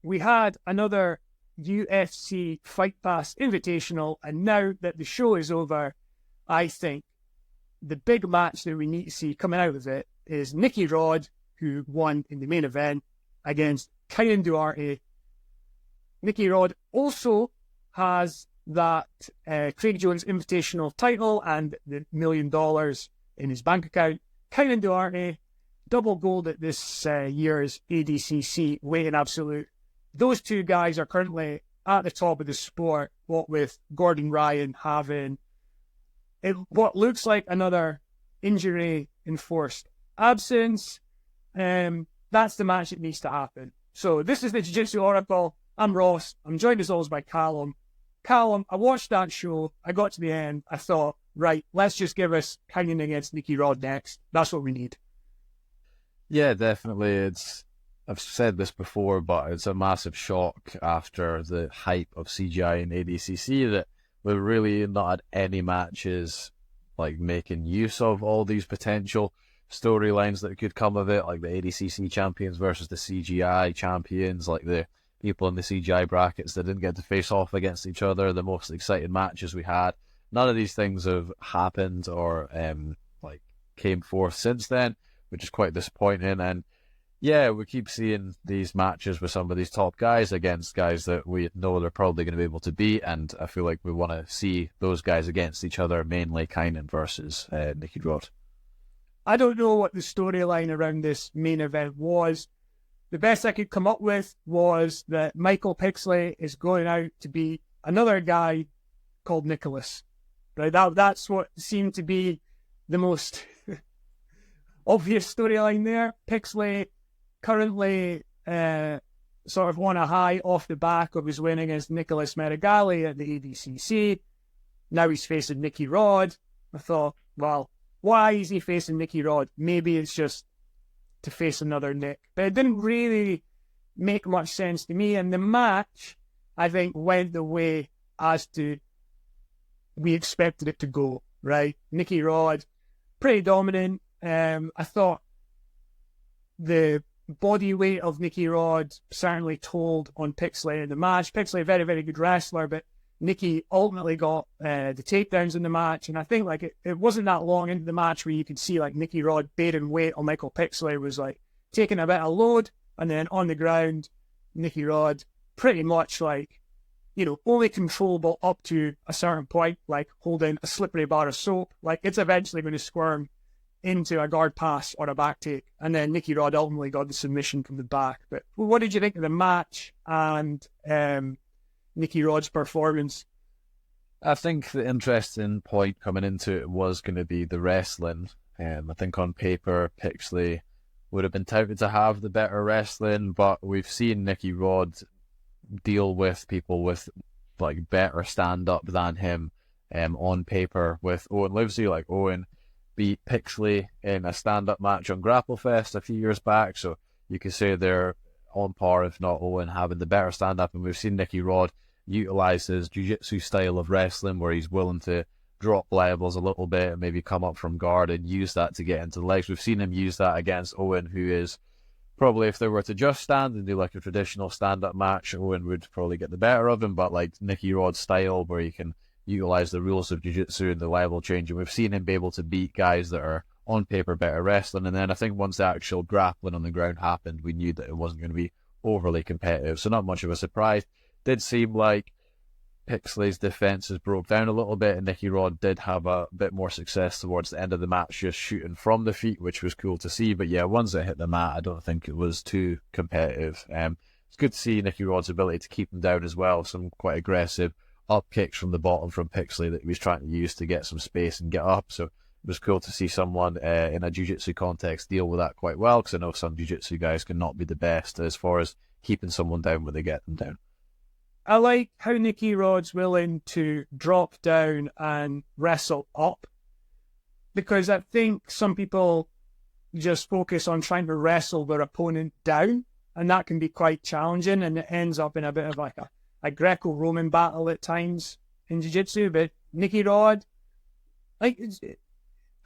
we had another UFC Fight Pass Invitational, and now that the show is over, I think the big match that we need to see coming out of it is Nicky Rod, who won in the main event against Kaynan Duarte. Nicky Rod also has that Craig Jones Invitational title and the $1 million in his bank account. Kaynan Duarte, double gold at this year's ADCC weight in absolute. Those two guys are currently at the top of the sport, what with Gordon Ryan having what looks like another injury-enforced absence. That's the match that needs to happen. So this is the Jiu Jitsu Oracle. I'm Ross. I'm joined as always by Calum. Calum, I watched that show. I got to the end. I thought, right, let's just give us Kaynan against Nicky Rod next. That's what we need. Yeah, definitely. I've said this before, but it's a massive shock after the hype of CGI and ADCC that we've really not had any matches like making use of all these potential storylines that could come of it, like the ADCC champions versus the CGI champions, like the people in the CGI brackets that didn't get to face off against each other, the most exciting matches we had. None of these things have happened or came forth since then, which is quite disappointing. And yeah, we keep seeing these matches with some of these top guys against guys that we know they're probably going to be able to beat, and I feel like we want to see those guys against each other, mainly Kaynan versus Nicky Rod. I don't know what the storyline around this main event was. The best I could come up with was that Michael Pixley is going out to beat another guy called Nicholas. Right? That's what seemed to be the most obvious storyline there. Pixley currently sort of on a high off the back of his win against Nicholas Merigali at the ADCC. Now he's facing Nicky Rod. I thought, well, why is he facing Nicky Rod? Maybe it's just to face another Nick. But it didn't really make much sense to me. And the match, I think, went the way as to we expected it to go, right? Nicky Rod, pretty dominant. I thought the body weight of Nicky Rod certainly told on Pixley in the match. Pixley, a very, very good wrestler, but Nicky ultimately got the takedowns in the match. And I think it wasn't that long into the match where you could see Nicky Rod bearing weight on Michael Pixley, was taking a bit of load, and then on the ground, Nicky Rod pretty much only controllable up to a certain point, like holding a slippery bar of soap. It's eventually going to squirm into a guard pass or a back take, and then Nicky Rod ultimately got the submission from the back. But what did you think of the match and Nicky Rod's performance? I think the interesting point coming into it was going to be the wrestling. I think on paper, Pixley would have been touted to have the better wrestling, but we've seen Nicky Rod deal with people with better stand-up than him on paper with Owen Livesey. Owen beat Pixley in a stand-up match on Grapplefest a few years back, so you could say they're on par, if not Owen having the better stand-up. And we've seen Nicky Rod utilize his jiu-jitsu style of wrestling where he's willing to drop levels a little bit and maybe come up from guard and use that to get into the legs. We've seen him use that against Owen, who is probably, if they were to just stand and do a traditional stand-up match, Owen would probably get the better of him. But Nicky Rod's style, where he can utilize the rules of jiu-jitsu and the level change, and we've seen him be able to beat guys that are on paper better wrestling. And then I think once the actual grappling on the ground happened, we knew that it wasn't going to be overly competitive, so not much of a surprise. Did seem like Pixley's defenses broke down a little bit, and Nicky Rod did have a bit more success towards the end of the match just shooting from the feet, which was cool to see. But yeah, once it hit the mat, I don't think it was too competitive. It's good to see Nicky Rod's ability to keep him down as well. Some quite aggressive up kicks from the bottom from Pixley that he was trying to use to get some space and get up. So it was cool to see someone in a jiu-jitsu context deal with that quite well, because I know some jiu-jitsu guys can not be the best as far as keeping someone down when they get them down. I like how Nicky Rod's willing to drop down and wrestle up, because I think some people just focus on trying to wrestle their opponent down, and that can be quite challenging, and it ends up in a bit of a Greco-Roman battle at times in Jiu-Jitsu. But Nicky Rod, I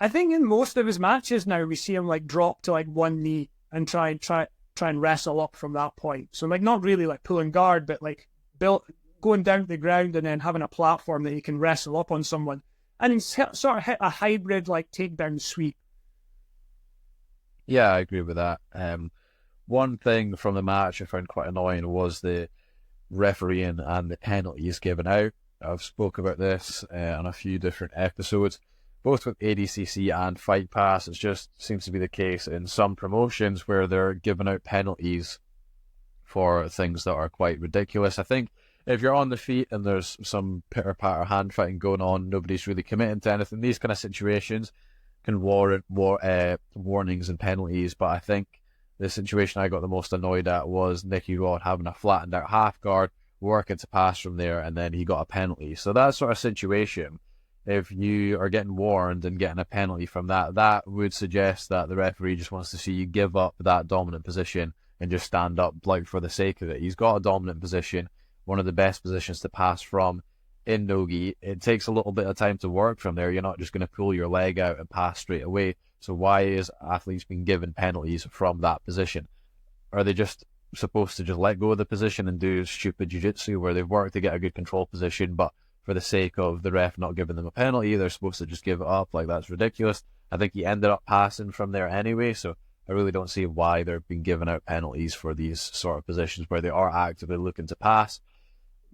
think in most of his matches now, we see him drop to one knee and try try and wrestle up from that point. So like not really like pulling guard, but like going down to the ground and then having a platform that you can wrestle up on someone. And it's sort of hit a hybrid like takedown sweep. Yeah, I agree with that. One thing from the match I found quite annoying was the refereeing and the penalties given out. I've spoke about this on a few different episodes, both with ADCC and Fight Pass. It just seems to be the case in some promotions where they're giving out penalties for things that are quite ridiculous. I think if you're on the feet and there's some pitter-patter hand fighting going on, nobody's really committing to anything, these kind of situations can warrant warnings and penalties. But I think the situation I got the most annoyed at was Nicky Rod having a flattened out half guard, working to pass from there, and then he got a penalty. So that sort of situation, if you are getting warned and getting a penalty from that, that would suggest that the referee just wants to see you give up that dominant position and just stand up like for the sake of it. He's got a dominant position, one of the best positions to pass from in no-gi. It takes a little bit of time to work from there. You're not just going to pull your leg out and pass straight away. So why is athletes being given penalties from that position? Are they just supposed to just let go of the position and do stupid jiu-jitsu where they've worked to get a good control position, but for the sake of the ref not giving them a penalty, they're supposed to just give it up? Like, that's ridiculous. I think he ended up passing from there anyway, so I really don't see why they're being given out penalties for these sort of positions where they are actively looking to pass.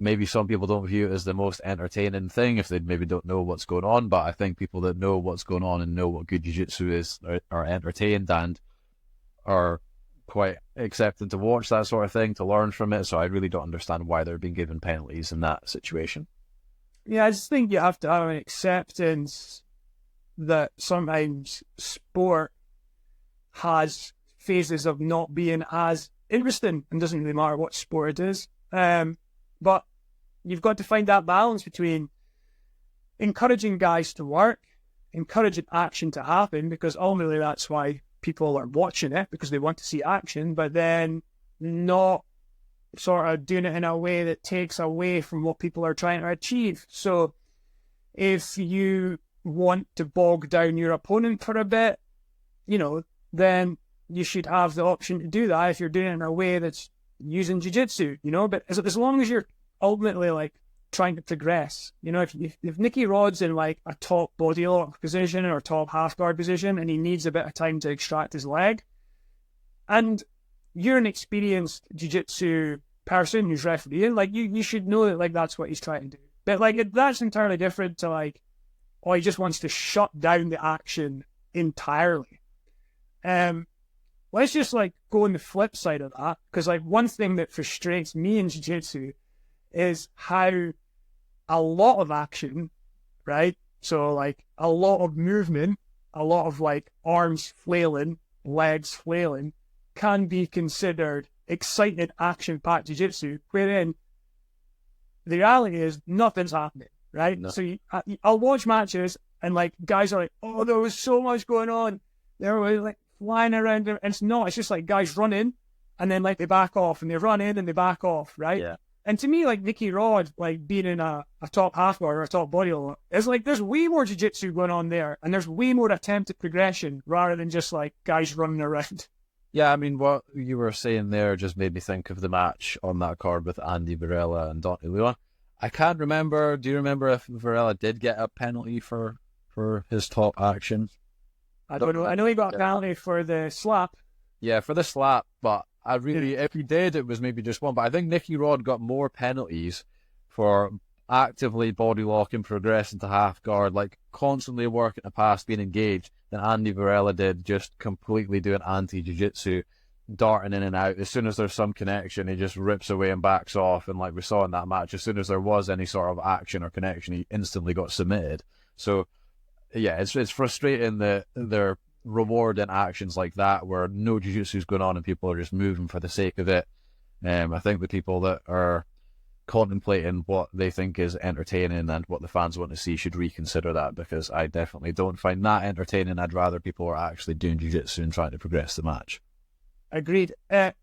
Maybe some people don't view it as the most entertaining thing if they maybe don't know what's going on, but I think people that know what's going on and know what good jiu-jitsu is are entertained and are quite accepting to watch that sort of thing, to learn from it. So I really don't understand why they're being given penalties in that situation. Yeah, I just think you have to have an acceptance that sometimes sport has phases of not being as interesting, and doesn't really matter what sport it is. But you've got to find that balance between encouraging guys to work, encouraging action to happen, because ultimately that's why people are watching it, because they want to see action, but then not sort of doing it in a way that takes away from what people are trying to achieve. So if you want to bog down your opponent for a bit, then you should have the option to do that if you're doing it in a way that's using jiu-jitsu, but as long as you're ultimately like trying to progress, if Nicky Rod's in like a top body lock position or top half guard position and he needs a bit of time to extract his leg, and you're an experienced jiu-jitsu person who's refereeing, like you should know that like that's what he's trying to do. But like that's entirely different to like, oh, he just wants to shut down the action entirely. Let's just like go on the flip side of that, because like one thing that frustrates me in jiu-jitsu is how a lot of action, right? So like a lot of movement, a lot of like arms flailing, legs flailing, can be considered exciting action-packed jiu-jitsu, wherein the reality is nothing's happening, right? No. So I'll watch matches and like guys are like, oh, there was so much going on. They were like flying around, and it's not. It's just like guys run in and then like they back off, and they run in and they back off, right? Yeah. And to me, like Nicky Rod, like being in a top half guard or a top body lock, it's like there's way more jiu-jitsu going on there, and there's way more attempted progression rather than just like guys running around. Yeah, I mean, what you were saying there just made me think of the match on that card with Andy Varela and Dante Leon. I can't remember. Do you remember if Varela did get a penalty for his top action? I don't know. I know he got a penalty for the slap. Yeah, for the slap, but I really, if he did, it was maybe just one. But I think Nicky Rod got more penalties for actively body locking, progressing to half guard, like constantly working to pass, being engaged, than Andy Varela did just completely doing anti-jiu-jitsu, darting in and out. As soon as there's some connection, he just rips away and backs off. And like we saw in that match, as soon as there was any sort of action or connection, he instantly got submitted. So yeah, it's frustrating that they're rewarding actions like that where no jiu-jitsu is going on and people are just moving for the sake of it. I think the people that are contemplating what they think is entertaining and what the fans want to see should reconsider that, because I definitely don't find that entertaining. I'd rather people are actually doing jiu-jitsu and trying to progress the match. Agreed.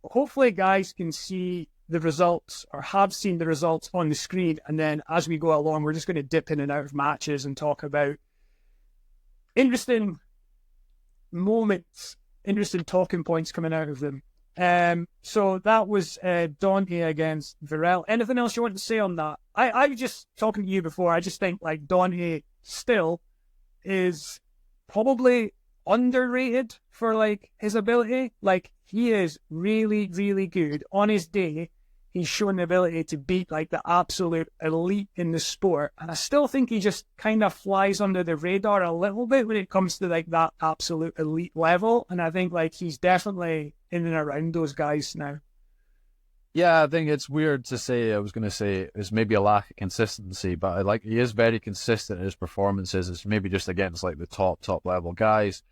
Hopefully guys can see the results or have seen the results on the screen, and then as we go along, we're just going to dip in and out of matches and talk about interesting moments, interesting talking points coming out of them. So that was Duarte against Varel. Anything else you want to say on that? I was just talking to you before. I just think like Duarte still is probably underrated for like his ability. Like he is really, really good. On his day, he's shown the ability to beat like the absolute elite in the sport. And I still think he just kind of flies under the radar a little bit when it comes to like that absolute elite level. And I think like he's definitely in and around those guys now. Yeah, I think it's weird to say. I was going to say it's maybe a lack of consistency, but I like he is very consistent in his performances. It's maybe just against like the top level guys.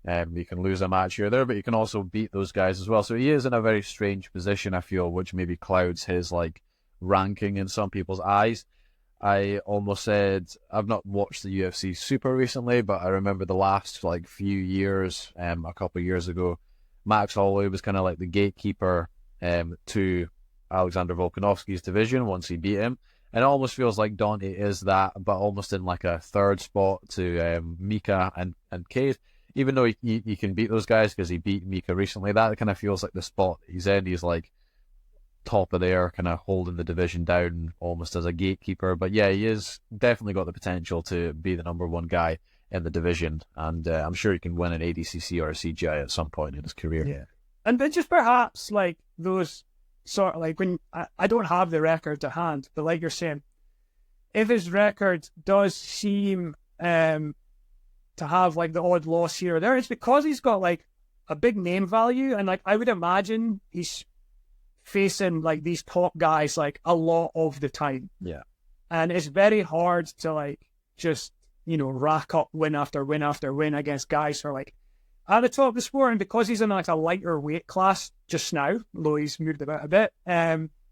You can lose a match here or there, but you can also beat those guys as well. So he is in a very strange position, I feel, which maybe clouds his like ranking in some people's eyes. I almost said I've not watched the UFC super recently, but I remember the last like few years, a couple of years ago, Max Holloway was kind of like the gatekeeper to Alexander Volkanovski's division once he beat him. And it almost feels like Duarte is that, but almost in like a third spot to Mika and Cade. Even though he can beat those guys because he beat Mika recently, that kind of feels like the spot he's in. He's like top of there, kind of holding the division down almost as a gatekeeper. But yeah, he is definitely got the potential to be the number one guy in the division. And I'm sure he can win an ADCC or a CGI at some point in his career. Yeah. And then just perhaps like those sort of like when I don't have the record to hand, but like you're saying, if his record does seem to have like the odd loss here or there, it's because he's got like a big name value, and like I would imagine he's facing like these top guys like a lot of the time. Yeah. And it's very hard to like just, you know, rack up win after win after win against guys who are like at the top of the sport. And because he's in like a lighter weight class just now, though he's moved about a bit,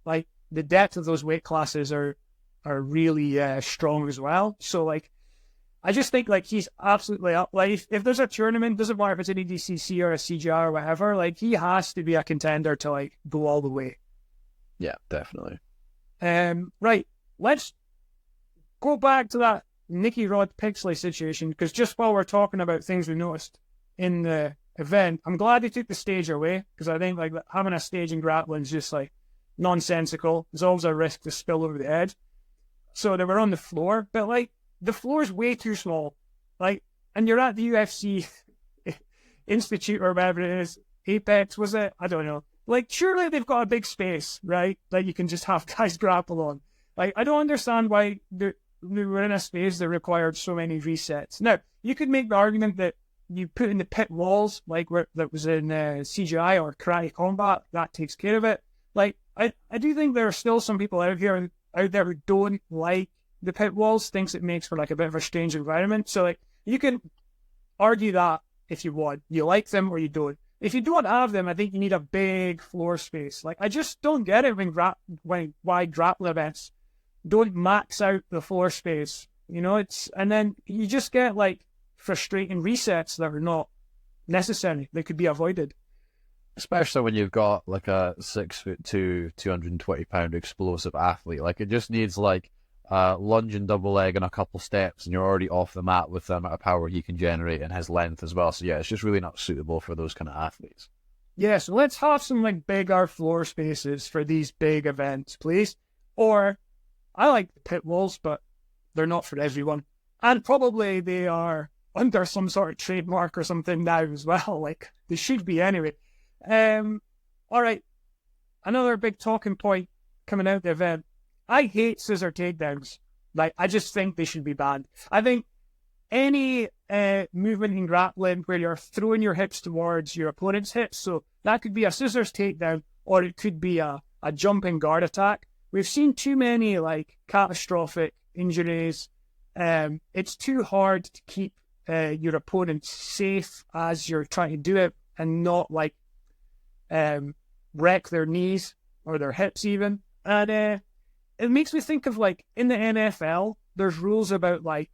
like the depth of those weight classes are really strong as well. So like I just think like he's absolutely up. Like if there's a tournament, doesn't matter if it's an EDCC or a CGI or whatever, like he has to be a contender to like go all the way. Yeah, definitely. Right, let's go back to that Nicky Rod Pixley situation, because just while we're talking about things we noticed in the event, I'm glad they took the stage away, because I think like having a stage in grappling is just like nonsensical. There's always a risk to spill over the edge. So they were on the floor, but like the floor is way too small. Like, and you're at the UFC Institute or whatever it is, Apex, was it? I don't know. Like, surely they've got a big space, right? That you can just have guys grapple on. Like, I don't understand why they were in a space that required so many resets. Now, you could make the argument that you put in the pit walls, like where that was in CGI or Karate Combat, that takes care of it. Like, I do think there are still some people out there who don't like the pit walls, thinks it makes for like a bit of a strange environment. So like you can argue that if you want, you like them or you don't. If you don't have them, I think you need a big floor space. Like I just don't get it why grappling events don't max out the floor space. You know, and then you just get like frustrating resets that are not necessary. They could be avoided. Especially when you've got like a 6'2", 220-pound explosive athlete. Like it just needs like lunge and double leg and a couple steps, and you're already off the mat with the amount of power he can generate and his length as well. So yeah, it's just really not suitable for those kind of athletes. Yeah, so let's have some like bigger floor spaces for these big events, please. Or I like the pit walls, but they're not for everyone. And probably they are under some sort of trademark or something now as well. Like they should be anyway. All right. Another big talking point coming out the event. I hate scissor takedowns. Like, I just think they should be banned. I think any movement in grappling where you're throwing your hips towards your opponent's hips, so that could be a scissors takedown, or it could be a jumping guard attack. We've seen too many, like, catastrophic injuries. It's too hard to keep your opponent safe as you're trying to do it and not, like, wreck their knees or their hips even. And it makes me think of like in the NFL, there's rules about like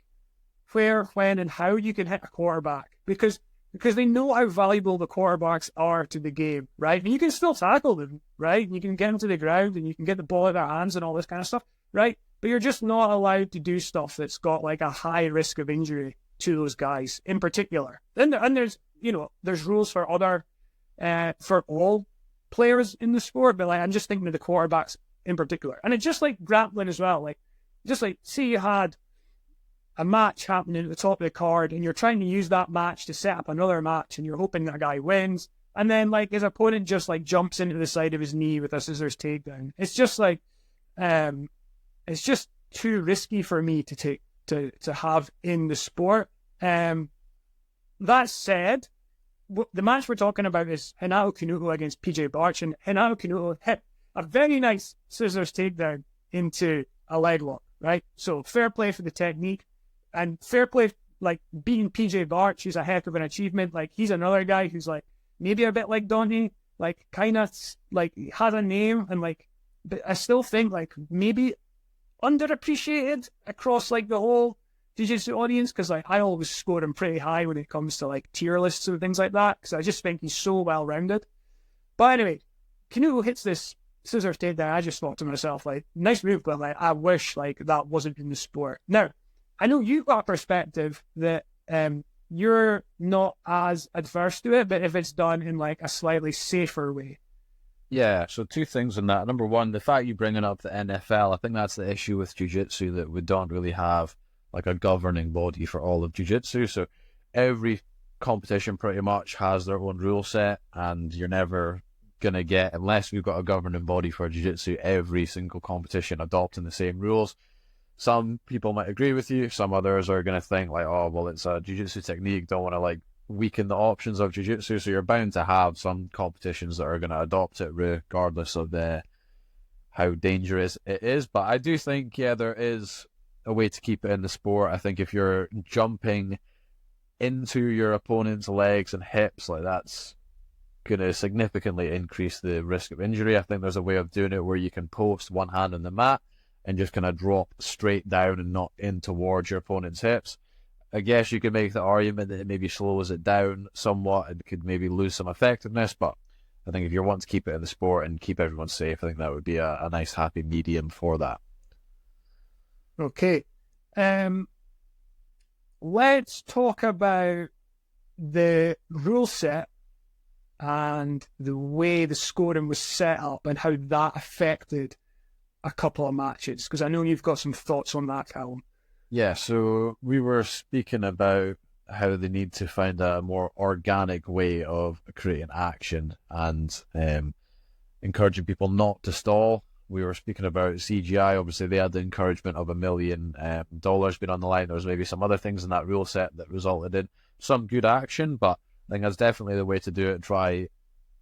where, when, and how you can hit a quarterback because they know how valuable the quarterbacks are to the game, right? And you can still tackle them, right? And you can get them to the ground and you can get the ball out of their hands and all this kind of stuff, right? But you're just not allowed to do stuff that's got like a high risk of injury to those guys in particular. And there's, you know, there's rules for other, for all players in the sport, but like I'm just thinking of the quarterbacks in particular. And it's just like grappling as well. Like, just like, say you had a match happening at the top of the card and you're trying to use that match to set up another match and you're hoping that a guy wins. And then like his opponent just like jumps into the side of his knee with a scissors takedown. It's just like, it's just too risky for me to take, to have in the sport. That said, the match we're talking about is Renato Canuto against PJ Barch, and Renato Canuto hit a very nice scissors takedown into a leg lock, right? So fair play for the technique, and fair play, like beating PJ Barch is a heck of an achievement. Like he's another guy who's like maybe a bit like Dante, like kind of like has a name, and like, but I still think like maybe underappreciated across like the whole Jiu-Jitsu audience, because like I always score him pretty high when it comes to like tier lists and things like that, because I just think he's so well rounded. But anyway, Canuto hits this scissors takedown. I just thought to myself, like, nice move, but like I wish like that wasn't in the sport. Now, I know you've got a perspective that you're not as adverse to it, but if it's done in like a slightly safer way. Yeah, so two things on that. Number one, the fact you bringing up the NFL, I think that's the issue with jiu-jitsu, that we don't really have like a governing body for all of jiu-jitsu. So every competition pretty much has their own rule set, and you're never going to get, unless we've got a governing body for jiu-jitsu, every single competition adopting the same rules. Some people might agree with you, some others are going to think like, oh, well, it's a jiu-jitsu technique, don't want to like weaken the options of jiu-jitsu. So you're bound to have some competitions that are going to adopt it regardless of how dangerous it is. But I do think, yeah, there is a way to keep it in the sport. I think if you're jumping into your opponent's legs and hips, like that's going to significantly increase the risk of injury. I think there's a way of doing it where you can post one hand on the mat and just kind of drop straight down and not in towards your opponent's hips. I guess you could make the argument that it maybe slows it down somewhat and could maybe lose some effectiveness, but I think if you want to keep it in the sport and keep everyone safe, I think that would be a nice happy medium for that. Okay. Let's talk about the rule set and the way the scoring was set up and how that affected a couple of matches, because I know you've got some thoughts on that, Calum. Yeah, so we were speaking about how they need to find a more organic way of creating action and encouraging people not to stall. We were speaking about CGI. Obviously, they had the encouragement of $1 million being on the line. There was maybe some other things in that rule set that resulted in some good action, but I think that's definitely the way to do it. Try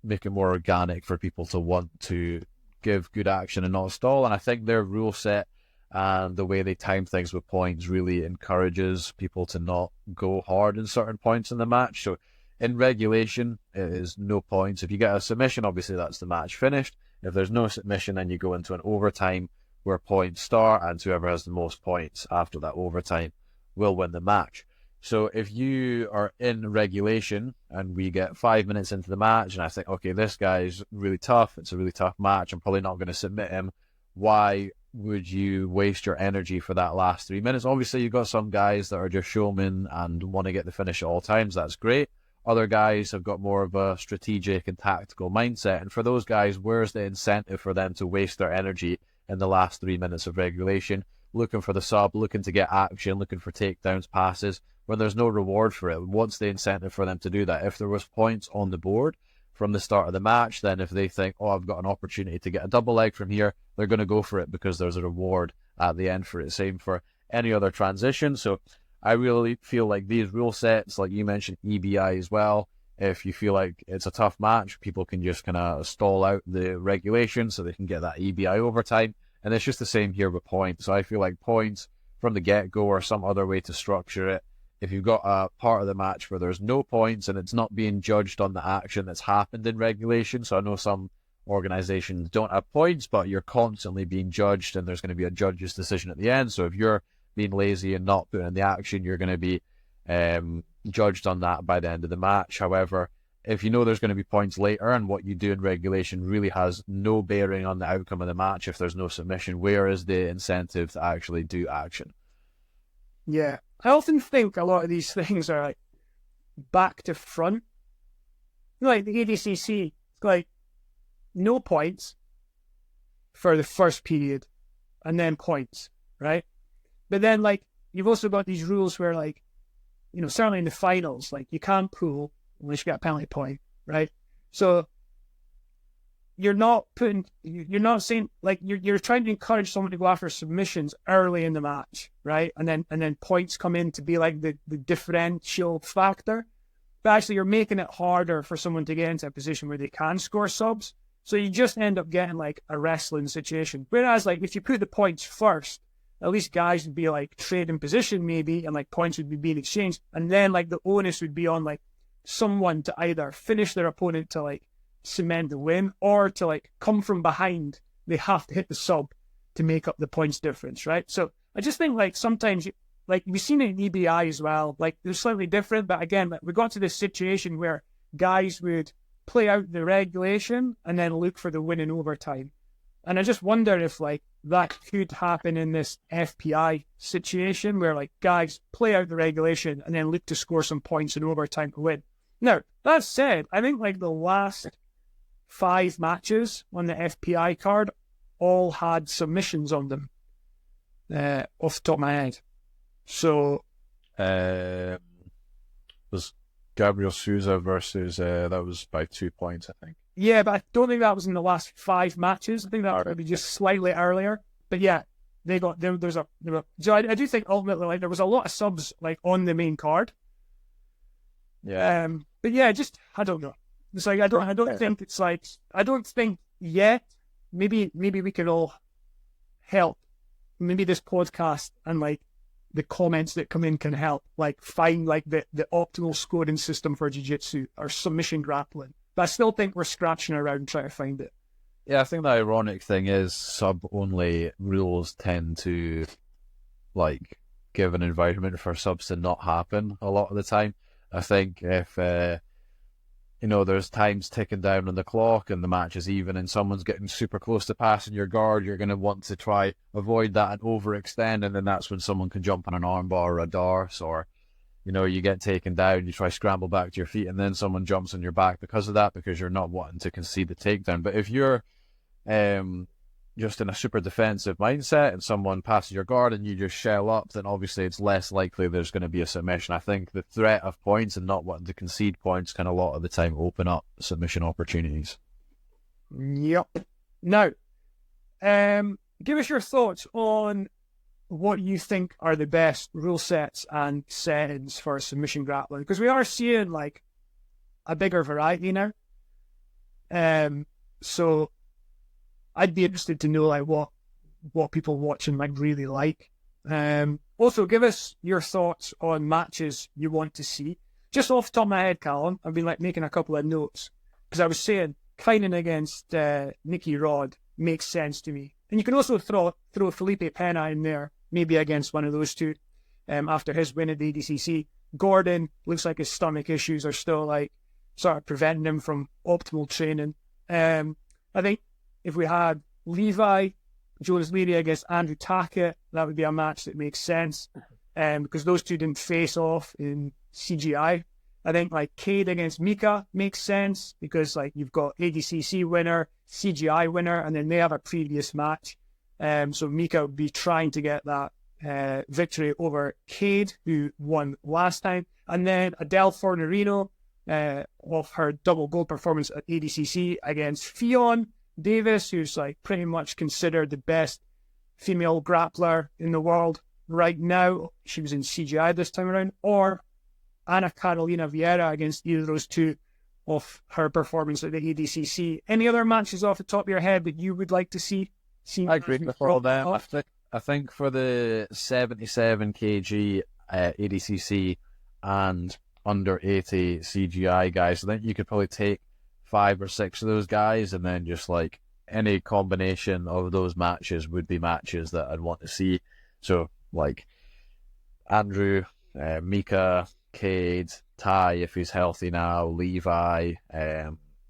make it more organic for people to want to give good action and not stall. And I think their rule set and the way they time things with points really encourages people to not go hard in certain points in the match. So in regulation, it is no points. If you get a submission, obviously that's the match finished. If there's no submission, then you go into an overtime where points start, and whoever has the most points after that overtime will win the match. So if you are in regulation and we get 5 minutes into the match and I think, okay, this guy's really tough, it's a really tough match, I'm probably not going to submit him, why would you waste your energy for that last 3 minutes? Obviously, you've got some guys that are just showmen and want to get the finish at all times. That's great. Other guys have got more of a strategic and tactical mindset. And for those guys, where's the incentive for them to waste their energy in the last 3 minutes of regulation, looking for the sub, looking to get action, looking for takedowns, passes, when there's no reward for it? What's the incentive for them to do that? If there was points on the board from the start of the match, then if they think, oh, I've got an opportunity to get a double leg from here, they're going to go for it because there's a reward at the end for it. Same for any other transition. So I really feel like these rule sets, like you mentioned, EBI as well, if you feel like it's a tough match, people can just kind of stall out the regulation so they can get that EBI overtime. And it's just the same here with points. So I feel like points from the get-go or some other way to structure it. If you've got a part of the match where there's no points and it's not being judged on the action that's happened in regulation, so I know some organizations don't have points, but you're constantly being judged and there's going to be a judge's decision at the end. So if you're being lazy and not putting in the action, you're going to be judged on that by the end of the match. However, if you know there's going to be points later and what you do in regulation really has no bearing on the outcome of the match if there's no submission, where is the incentive to actually do action? Yeah, I often think a lot of these things are like back to front. Like the ADCC, it's like no points for the first period, and then points, right? But then, like, you've also got these rules where, like, you know, certainly in the finals, like, you can't pull unless you get a penalty point, right? So you're not saying, like, you're trying to encourage someone to go after submissions early in the match, right? And then points come in to be like the differential factor. But actually, you're making it harder for someone to get into a position where they can score subs. So you just end up getting like a wrestling situation. Whereas, like, if you put the points first, at least guys would be like trading position maybe, and like points would be being exchanged. And then like the onus would be on like someone to either finish their opponent to like cement the win, or to like come from behind. They have to hit the sub to make up the points difference, right? So I just think like sometimes like we've seen it in EBI as well, like they're slightly different, but again, like, we got to this situation where guys would play out the regulation and then look for the win in overtime. And I just wonder if like that could happen in this FPI situation where like guys play out the regulation and then look to score some points in overtime to win. Now, that said, I think like the last 5 matches on the FPI card all had submissions on them, off the top of my head. So was Gabriel Souza versus that was by 2 points, I think. Yeah, but I don't think that was in the last 5 matches. I think that was maybe just slightly earlier. But yeah, so I do think ultimately like there was a lot of subs like on the main card. Yeah. But yeah, just I don't know. It's like I don't think it's like I don't think yet. Maybe we could all help. Maybe this podcast and like the comments that come in can help like find like the optimal scoring system for jiu-jitsu or submission grappling. But I still think we're scratching around trying to find it. Yeah, I think the ironic thing is sub-only rules tend to like give an environment for subs to not happen a lot of the time. I think if you know, there's times ticking down on the clock and the match is even and someone's getting super close to passing your guard, you're going to want to try avoid that and overextend, and then that's when someone can jump on an armbar or a darce, or, you know, you get taken down, you try scramble back to your feet, and then someone jumps on your back because of that, because you're not wanting to concede the takedown. But if you're just in a super defensive mindset and someone passes your guard and you just shell up, then obviously it's less likely there's going to be a submission. I think the threat of points and not wanting to concede points can a lot of the time open up submission opportunities. Yep. Now, give us your thoughts on what you think are the best rule sets and settings for submission grappling, because we are seeing like a bigger variety now. So I'd be interested to know like what people watching like really like. Also, give us your thoughts on matches you want to see. Just off the top of my head, Calum, I've been like making a couple of notes because I was saying Kaynan against Nicky Rod makes sense to me, and you can also throw Felipe Pena in there, maybe against one of those two. After his win at the ADCC, Gordon looks like his stomach issues are still like sort of preventing him from optimal training. I think if we had Levi, Jonas Leary against Andrew Tackett, that would be a match that makes sense, because those two didn't face off in CGI. I think like Cade against Mika makes sense because like you've got ADCC winner, CGI winner, and then they have a previous match. So Mika would be trying to get that victory over Cade, who won last time. And then Adele Fornerino of her double gold performance at ADCC against Fionn Davis, who's like pretty much considered the best female grappler in the world right now. She was in CGI this time around. Or Ana Carolina Vieira against either of those two of her performance at the ADCC. Any other matches off the top of your head that you would like to see? I agree with all that. I think for the 77 kg ADCC and under 80 CGI guys, I think you could probably take 5 or 6 of those guys, and then just like any combination of those matches would be matches that I'd want to see. So like Andrew, Mika, Cade, Ty if he's healthy now, Levi,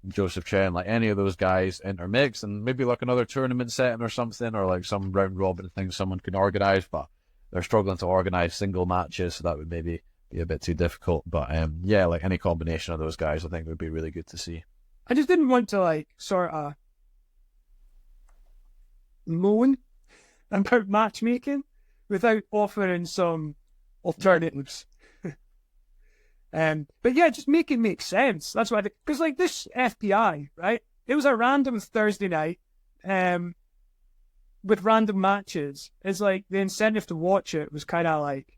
Joseph Chen, like any of those guys intermix, and maybe like another tournament setting or something, or like some round robin thing someone can organize, but they're struggling to organize single matches, so that would maybe be a bit too difficult. But yeah, like any combination of those guys I think would be really good to see. I just didn't want to like sort of moan about matchmaking without offering some alternatives. But yeah, just make it make sense. That's why, because like this FPI, right? It was a random Thursday night, with random matches. It's like the incentive to watch it was kind of like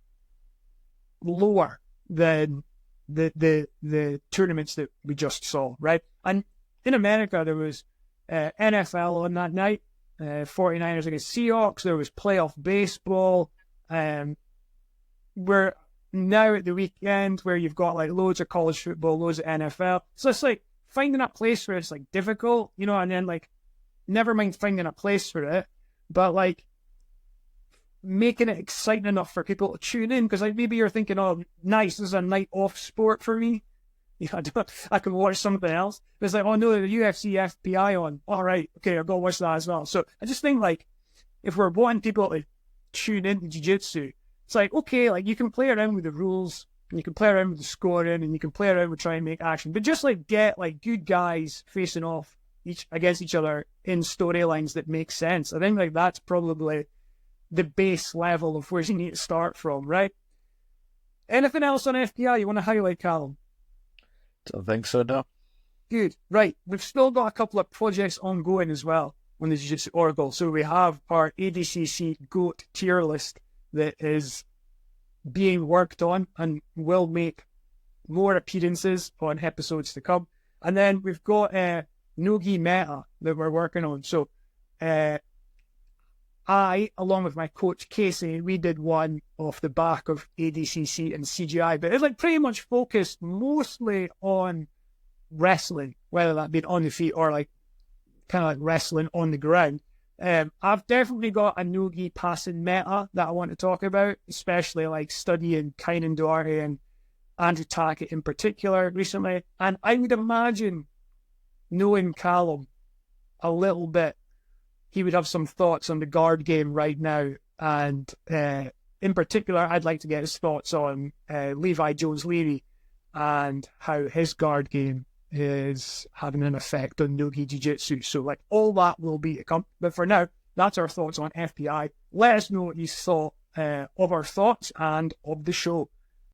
lower than the tournaments that we just saw, right? And in America, there was NFL on that night, 49ers against Seahawks. There was playoff baseball. We're now at the weekend where you've got like loads of college football, loads of NFL. So it's like finding a place where it's like difficult, you know, and then like never mind finding a place for it, but like making it exciting enough for people to tune in. Because like maybe you're thinking, oh, nice, this is a night off sport for me. You know, I can watch something else. But it's like, oh no, the UFC FPI on. All right, okay, I'll go watch that as well. So I just think like if we're wanting people to tune into jiu-jitsu, it's like, okay, like you can play around with the rules, and you can play around with the scoring, and you can play around with trying to make action, but just like get like good guys facing off against each other in storylines that make sense. I think like that's probably the base level of where you need to start from, right? Anything else on FPI you want to highlight, Calum? Don't think so, no. Good. Right. We've still got a couple of projects ongoing as well on the Jiu Jitsu Oracle. So we have our ADCC GOAT tier list that is being worked on and will make more appearances on episodes to come. And then we've got Nogi Meta that we're working on. So I, along with my coach Casey, we did one off the back of ADCC and CGI, but it's like pretty much focused mostly on wrestling, whether that be on the feet or like kind of like wrestling on the ground. I've definitely got a no-gi passing meta that I want to talk about, especially like studying Kaynan Duarte and Andrew Tackett in particular recently. And I would imagine, knowing Calum a little bit, he would have some thoughts on the guard game right now. And in particular, I'd like to get his thoughts on Levi Jones-Leary and how his guard game is having an effect on no-gi jiu-jitsu. So like all that will be to come. But for now, that's our thoughts on FPI. Let us know what you thought of our thoughts and of the show.